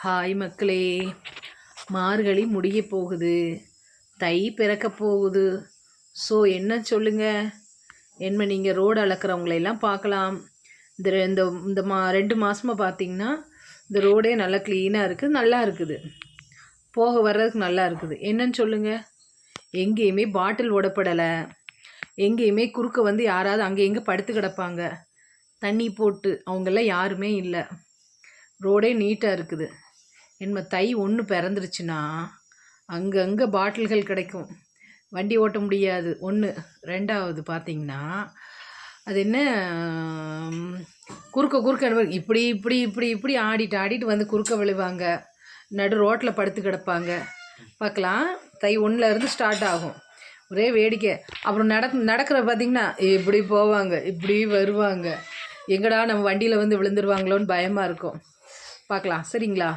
Hi மக்களே, மார்கழி முடிய போகுது, தை பிறக்க போகுது. ஸோ என்ன சொல்லுங்க, என்ன நீங்கள் ரோடு அளக்கிறவங்களையெல்லாம் பார்க்கலாம். இந்த இந்த இந்த 2 மாதமாக பார்த்தீங்கன்னா இந்த ரோடே நல்லா க்ளீனாக இருக்குது, நல்லா இருக்குது, போக வர்றதுக்கு நல்லா இருக்குது. என்னன்னு சொல்லுங்கள், எங்கேயுமே பாட்டில் ஓடப்படலை, எங்கேயுமே குறுக்க வந்து யாராவது அங்கே எங்கே படுத்து கிடப்பாங்க தண்ணி போட்டு, அவங்கெல்லாம் யாருமே இல்லை. ரோடே நீட்டாக இருக்குது. என்ன தை ஒன்று பிறந்துருச்சுன்னா அங்கங்கே பாட்டில்கள் கிடைக்கும், வண்டி ஓட்ட முடியாது ஒன்று. ரெண்டாவது பார்த்திங்கன்னா அது என்ன, குறுக்க இப்படி இப்படி இப்படி இப்படி ஆடிட்டு வந்து குறுக்க விழுவாங்க, நடு ரோட்டில் படுத்து கிடப்பாங்க. பார்க்கலாம், தை 1லேருந்து ஸ்டார்ட் ஆகும், ஒரே வேடிக்கை. அப்புறம் நடக்கிற பார்த்திங்கன்னா இப்படி போவாங்க, இப்படி வருவாங்க. எங்கடா நம்ம வண்டியில் வந்து விழுந்துருவாங்களோன்னு பயமாக இருக்கும். பார்க்கலாம், சரிங்களா?